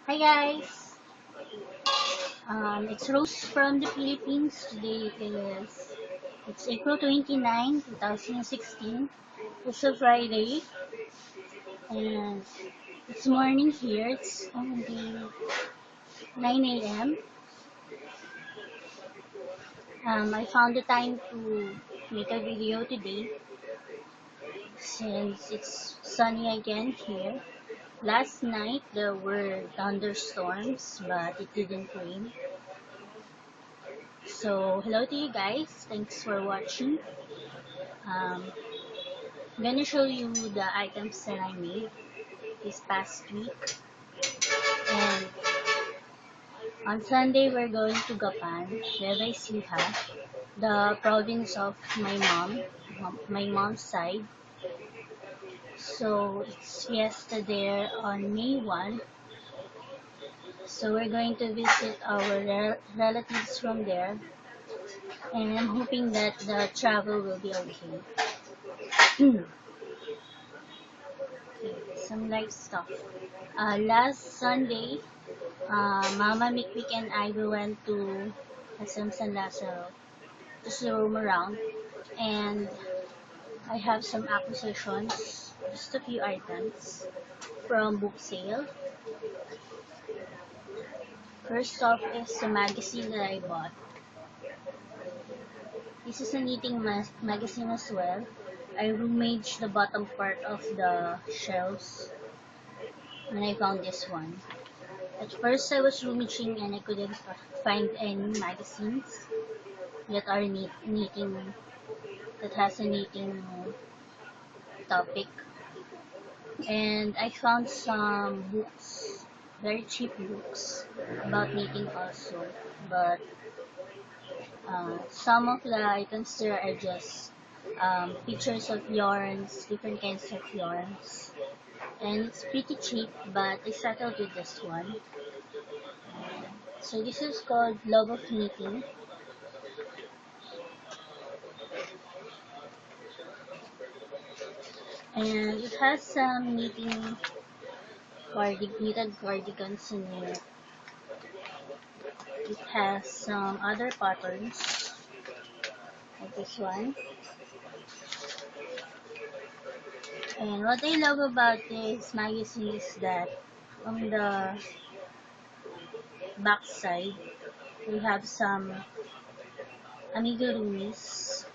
Hi guys, it's Rose from the Philippines. Today it's April 29, 2016. It's a Friday and it's morning here. It's only 9 a.m. I found the time to make a video today since it's sunny again here. Last night there were thunderstorms, but it didn't rain. So hello to you guys. Thanks for watching. Um, I'm gonna show you the items that I made this past week. And on Sunday, we're going to Gapan, Nueva Ecija, the province of my mom's side. So it's fiesta there on May 1. So we're going to visit our relatives from there. And I'm hoping that the travel will be okay. Some life stuff. Last Sunday, Mama Mikmik and I we went to SM San Lazaro just to roam around, and I have some acquisitions, just a few items from book sale. First off is the magazine that I bought. This is a knitting magazine as well. I rummaged the bottom part of the shelves when I found this one. At first I was rummaging and I couldn't find any magazines that are knitting, that has a knitting topic. And I found some books, very cheap books about knitting also. But some of the items there are just pictures of yarns, different kinds of yarns. And it's pretty cheap, but I settled with this one. So this is called Love of Knitting. And it has some knitted cardigans in it. It has some other patterns, like this one. And what I love about this magazine is that on the back side, we have some amigurumis.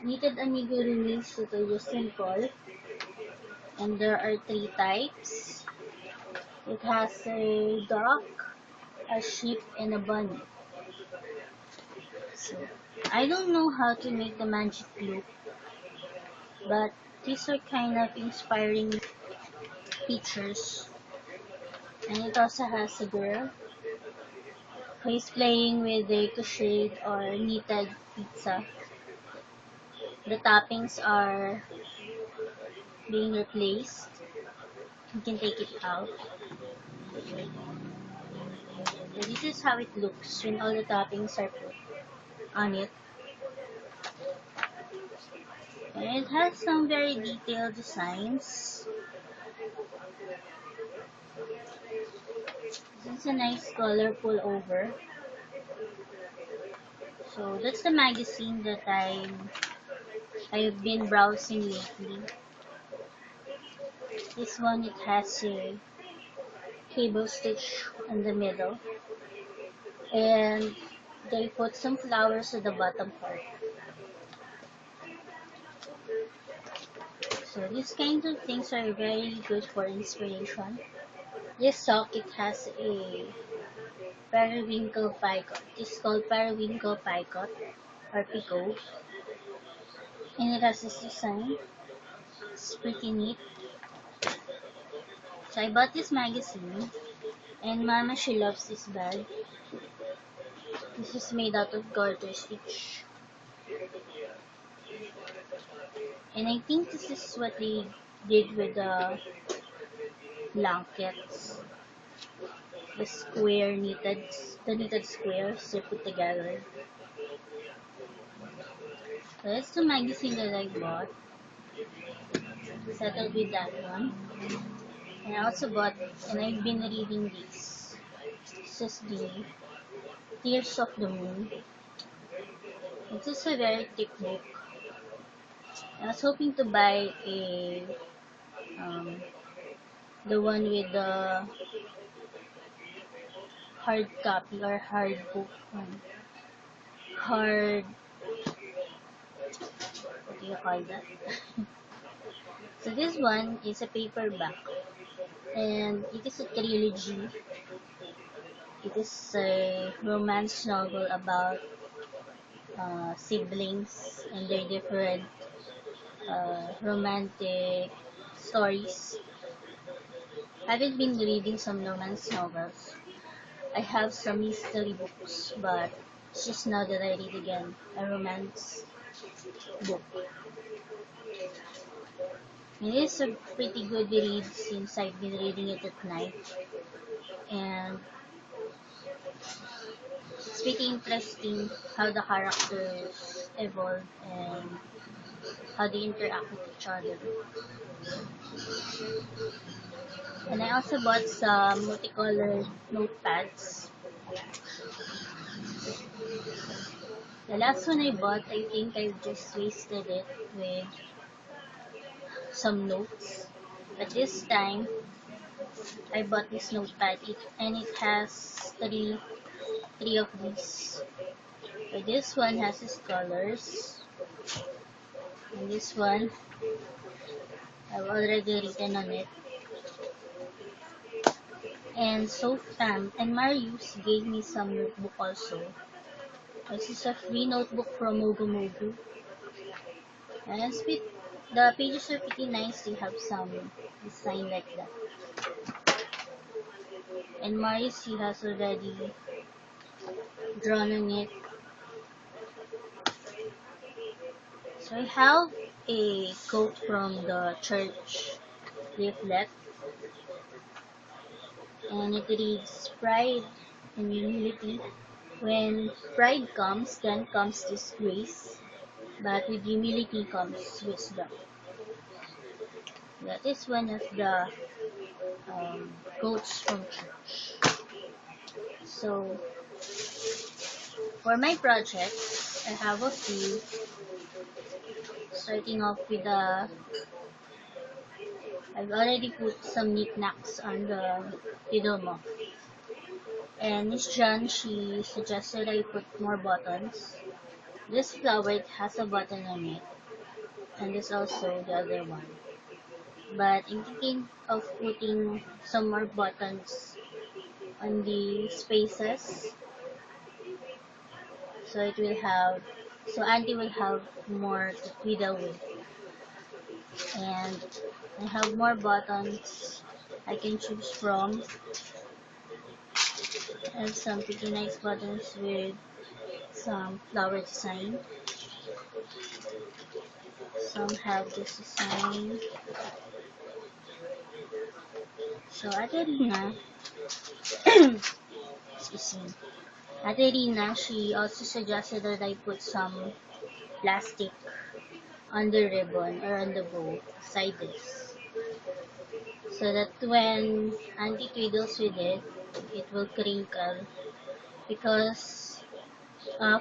Knitted amigurumis that are just simple. And there are 3 types. It has a duck, a sheep, and a bunny. So, I don't know how to make the magic look, but these are kind of inspiring pictures. And it also has a girl who is playing with a crocheted or knitted pizza. The toppings are being replaced. You can take it out. So this is how it looks when all the toppings are put on it. And it has some very detailed designs. This is a nice colorful over. So that's the magazine that I've been browsing lately. This one, it has a cable stitch in the middle, and they put some flowers at the bottom part. So these kinds of things are very good for inspiration. This sock, it has a periwinkle picot. It's called periwinkle picot or picot, and it has this design. It's pretty neat. So I bought this magazine, and Mama, she loves this bag. This is made out of garter stitch. And I think this is what they did with the blankets. The knitted squares they put together. So that's the magazine that I bought. settled with that one. And I also bought, and I've been reading this. This is the Tears of the Moon. It is a very thick book. I was hoping to buy um, the one with the hard copy or hard book, hard, what do you call that? So this one is a paperback, and it is a trilogy. It is a romance novel about siblings and their different romantic stories. I haven't been reading some romance novels. I have some mystery books, but it's just now that I read again a romance book. It is a pretty good read since I've been reading it at night, and it's pretty interesting how the characters evolve and how they interact with each other. And I also bought some multicolored notepads. The last one I bought, I think I just wasted it with some notes. But this time, I bought this notepad, and it has three of these. So this one has its colors, and this one I've already written on it. And Marius gave me some notebook also. This is a free notebook from Mogu. And the pages are pretty nice. They have some design like that. And Marius, he has already drawn on it. So I have a quote from the church leaflet, and it reads, "Pride and humility. When pride comes, then comes disgrace, but with humility comes wisdom." That is one of the quotes from church. So for my project, I have a few. Starting off with I've already put some knickknacks on the Tidomo. And Miss John, she suggested I put more buttons. This flower, it has a button on it, and this also the other one. But I'm thinking of putting some more buttons on the spaces, so Auntie will have more to twiddle with. And I have more buttons I can choose from. I have some pretty nice buttons with some flower design. Some have this design. So Ate Rina, excuse me. Ate Rina, she also suggested that I put some plastic on the ribbon or on the bow beside this. So that when Auntie twiddles with it, it will crinkle. Because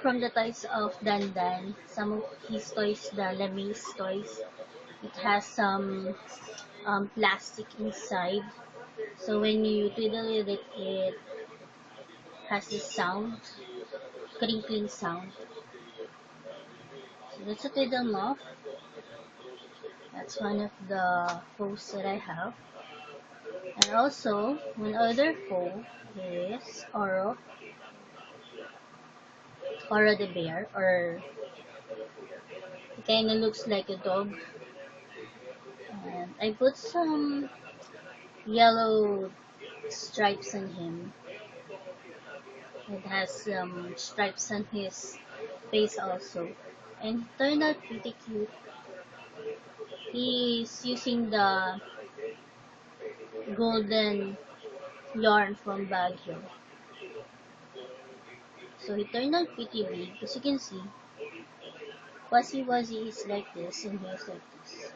from the toys of Dandan, some of his toys, the Lemmings toys, it has some plastic inside. So when you twiddle with it, it has this sound, crinkling sound. So that's a twiddle muff. That's one of the foes that I have. And also, one other foe is Oro the bear, or it kinda looks like a dog. And I put some yellow stripes on him. It has some stripes on his face also. And it turned out pretty cute. He's using the golden yarn from Baguio. So it turned out pretty big, as you can see. Fuzzy Wuzzy is like this and he is like this.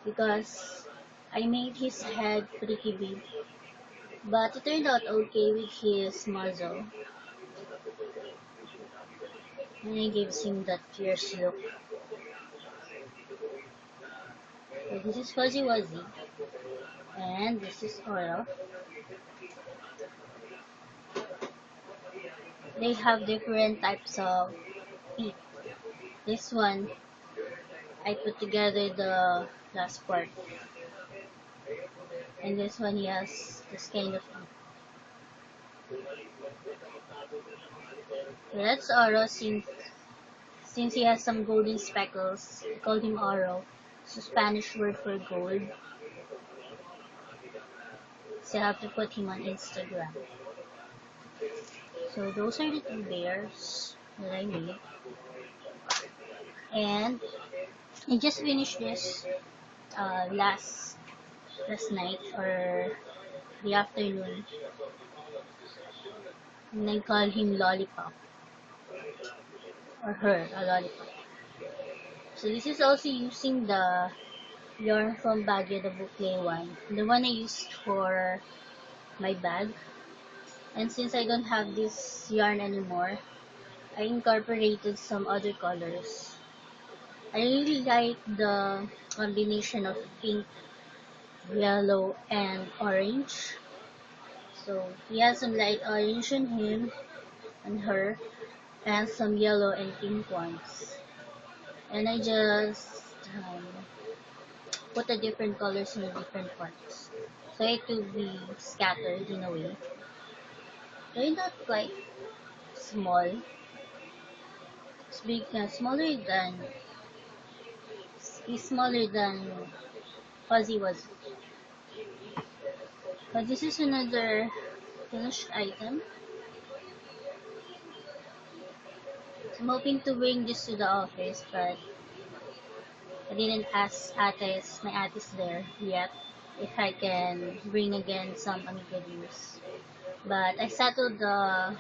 Because I made his head pretty big, but it turned out okay with his muzzle. And it gives him that fierce look. So this is Fuzzy Wuzzy. And this is Oro. They have different types of feet. This one, I put together the last part. And this one, he has this kind of feet. So that's Oro since he has some golden speckles. I called him Oro. It's a Spanish word for gold. So I have to put him on Instagram. So those are the two bears that I made. And I just finished this last night or the afternoon. And I call him Lollipop. Or her, a lollipop. So this is also using the yarn from Baguio, the boucle one. The one I used for my bag. And since I don't have this yarn anymore, I incorporated some other colors. I really like the combination of pink, yellow, and orange. So he has some light orange on him and her, and some yellow and pink ones. And I just put the different colors in the different parts. So it will be scattered in a way. They're not quite small. It's big, smaller than Fuzzy was. But this is another finished item. I'm hoping to bring this to the office, but I didn't ask my ates there yet, if I can bring again some amigurumis. But I settled the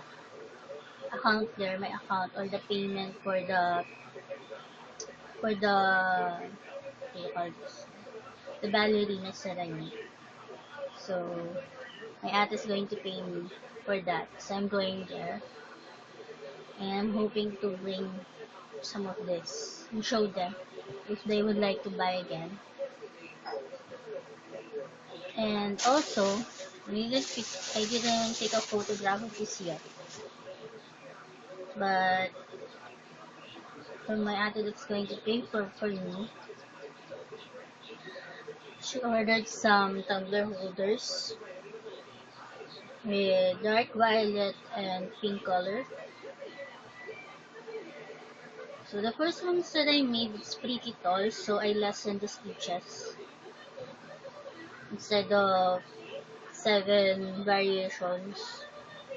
account there, my account, or the payment for the, what do you call this? The ballerinas that I need. So, my ate is going to pay me for that. So, I'm going there. And I'm hoping to bring some of this and show them if they would like to buy again. And also, I didn't take a photograph of this yet. But for my ate that's going to pay for me, she ordered some tumbler holders with dark violet and pink color. So the first ones that I made is pretty tall, so I lessened the stitches. Instead of 7 variations,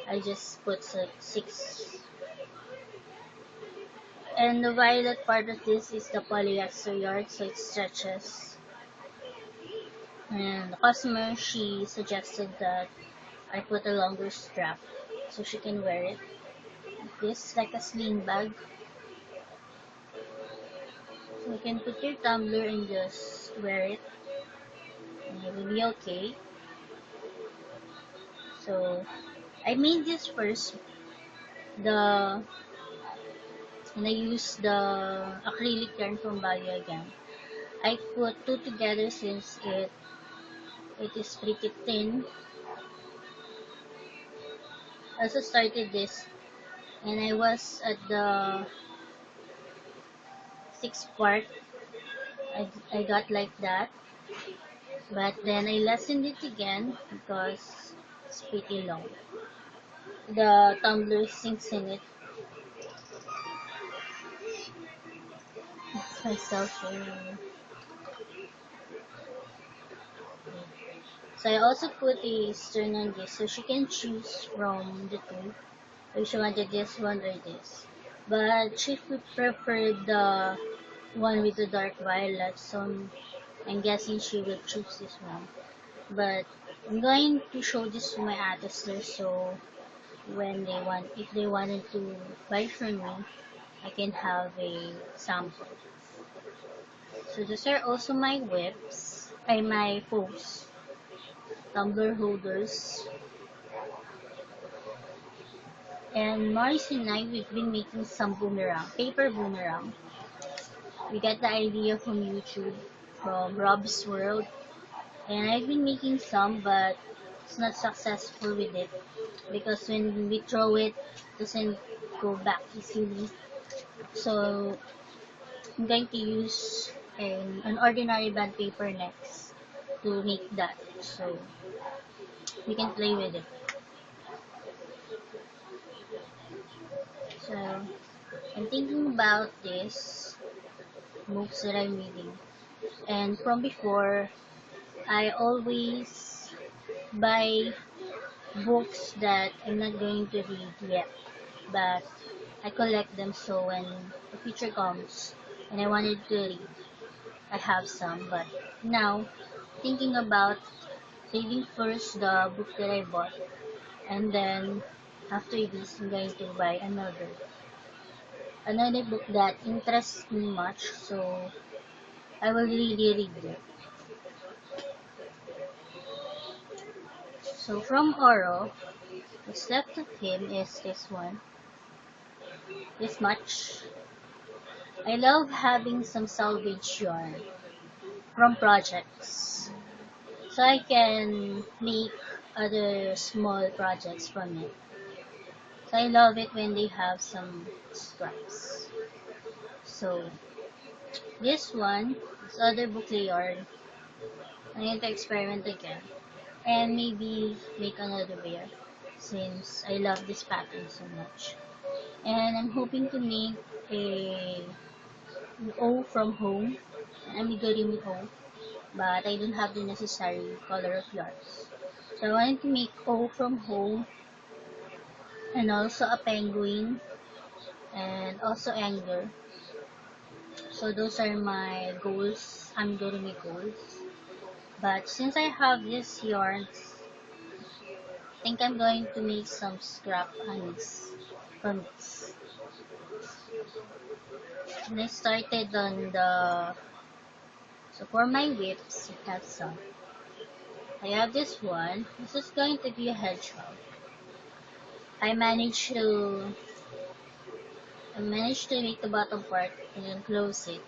I just put 6. And the violet part of this is the polyester yarn, so it stretches. And the customer, she suggested that I put a longer strap so she can wear it. This like a sling bag. So you can put your tumbler and just wear it, and it will be okay. So I made this first, and I used the acrylic yarn from Baguio again. I put 2 together since it is pretty thin. I also started this, and I was at the 6th part. I got like that, but then I lessened it again because it's pretty long. The tumbler sinks in it. It's my cell phone. So I also put a stern on this so she can choose from the two if she wanted this one or this. But she preferred the one with the dark violet, so I'm guessing she will choose this one. But I'm going to show this to my ates there, so if they wanted to buy from me, I can have a sample. So these are also my whips, my posts, tumbler holders. And Maurice and I, we've been making some boomerang, paper boomerang. We got the idea from YouTube, from Rob's World. And I've been making some, but it's not successful with it. Because when we throw it, it doesn't go back easily. So I'm going to use an ordinary band paper next to make that. So we can play with it. So I'm thinking about this books that I'm reading. And from before, I always buy books that I'm not going to read yet, but I collect them so when the future comes and I wanted to read, I have some. But now, thinking about reading first the book that I bought, and then after this, I'm going to buy another book that interests me much, so I will really read it. So from Oro, what's left of him is this one, this much. I love having some salvage yarn from projects, so I can make other small projects from it. So I love it when they have some scraps. So this other boucle yarn, I need to experiment again and maybe make another bear since I love this pattern so much. And I'm hoping to make an O from home, an Amigurumi O, but I don't have the necessary color of yarns. So I wanted to make O from home and also a penguin and also anger. So those are my goals, Amigurumi goals. But since I have these yarns, I think I'm going to make some scrap anis from this. And I started on so for my whips, I have some. I have this one. This is going to be a hedgehog. I managed to make the bottom part and then close it.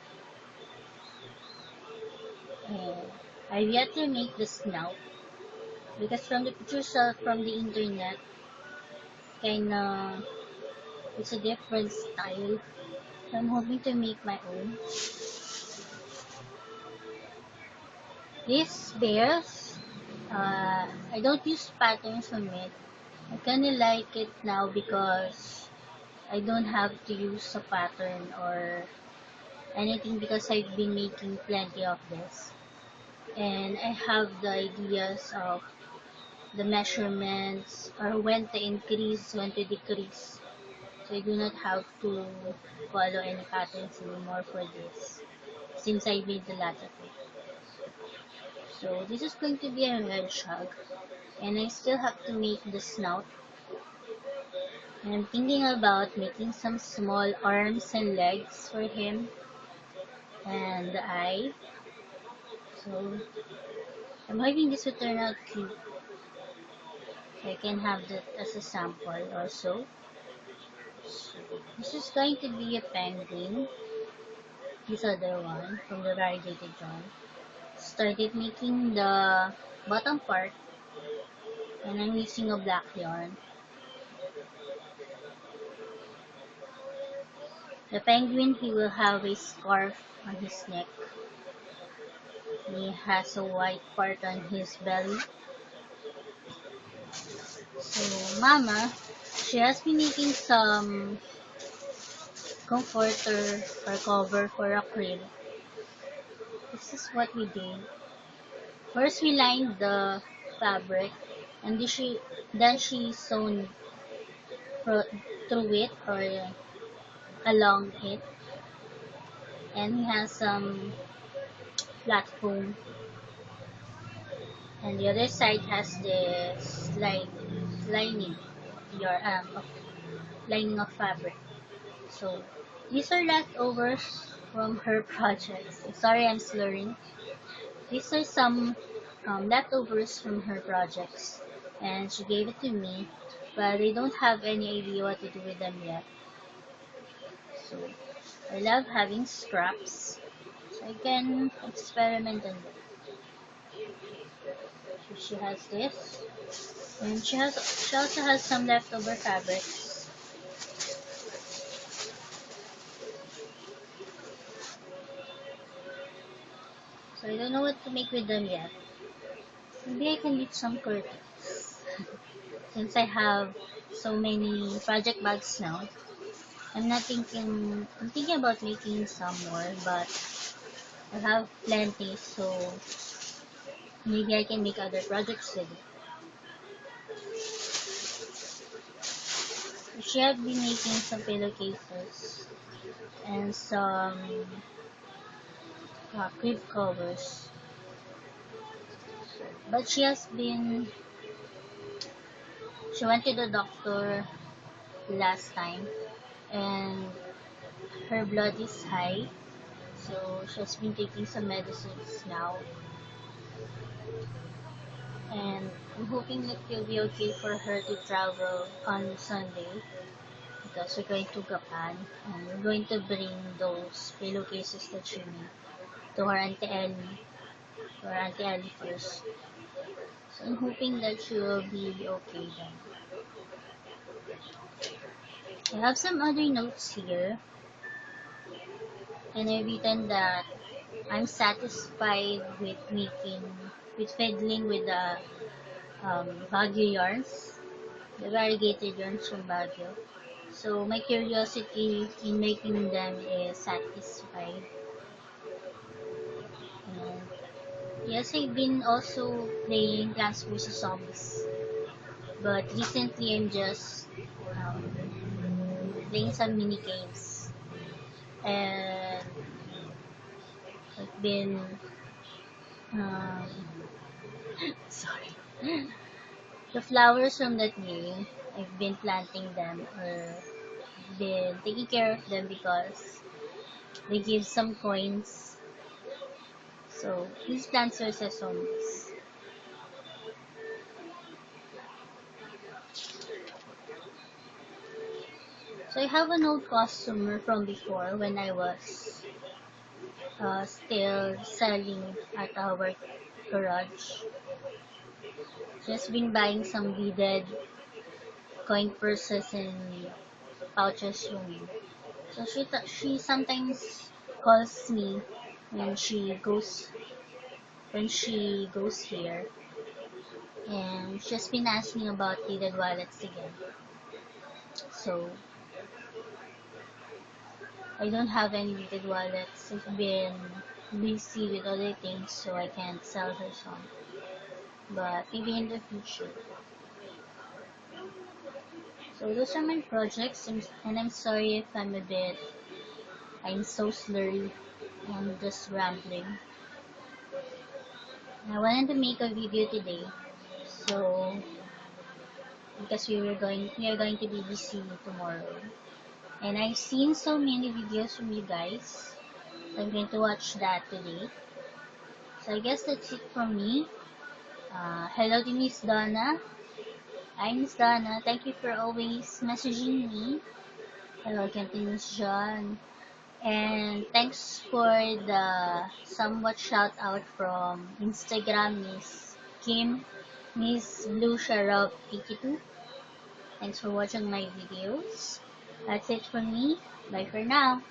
And I've yet to make the snout because from the pictures from the internet, kinda it's a different style. So I'm hoping to make my own. These bears, I don't use patterns on it. I kinda like it now because I don't have to use a pattern or anything because I've been making plenty of this. And I have the ideas of the measurements or when to increase, when to decrease. So I do not have to follow any patterns anymore for this since I made a lot of it. So this is going to be a hedgehog and I still have to make the snout. And I'm thinking about making some small arms and legs for him and the eye. So I'm hoping this will turn out cute. So I can have that as a sample also. So this is going to be a penguin. This other one from the variegated yarn. Started making the bottom part and I'm using a black yarn. The penguin, he will have a scarf on his neck. He has a white part on his belly. So Mama, she has been making some comforter or cover for a crib. This is what we did. First we lined the fabric and then she sewn through it or along it, and he has some flat foam, and the other side has this lining of lining of fabric. So These are leftovers from her projects. Sorry, I'm slurring. These are some leftovers from her projects, and she gave it to me, but I don't have any idea what to do with them yet. So I love having scraps, so I can experiment on them. So she has this, and she also has some leftover fabrics. So I don't know what to make with them yet. Maybe I can make some curtains. Since I have so many project bags now, I'm thinking about making some more, but I have plenty, so maybe I can make other projects with it. She have been making some pillowcases and some crib covers. But she went to the doctor last time and her blood is high. So she has been taking some medicines now. And I'm hoping that it'll be okay for her to travel on Sunday because we're going to Japan and we're going to bring those pillowcases that she made to her Auntie Ellie first. So I'm hoping that she will be okay then. I have some other notes here, and I've written that I'm satisfied with fiddling with the Baguio yarns, the variegated yarns from Baguio. So my curiosity in making them is satisfied. And yes, I've been also playing Plants vs. Zombies, but recently I'm just playing some mini games, and I've been um, sorry. The flowers from that game, I've been planting them or been taking care of them because they give some coins. So these plants are sesames. So I have an old customer from before when I was still selling at our garage. She's been buying some beaded coin purses and pouches from me. So she sometimes calls me when she goes here, and she's been asking about beaded wallets again. So I don't have any beaded wallets. I've been busy with other things, so I can't sell her some. But maybe in the future. So those are my projects, and I'm sorry if I'm so slurry and just rambling. I wanted to make a video today, so because we are going to be busy tomorrow. And I've seen so many videos from you guys. So I'm going to watch that today. So I guess that's it from me. Hello to Miss Donna. Hi Miss Donna. Thank you for always messaging me. Hello again to Miss John. And thanks for the somewhat shout out from Instagram, Miss Kim, Miss Blue Sharab 82. Thanks for watching my videos. That's it from me. Bye for now.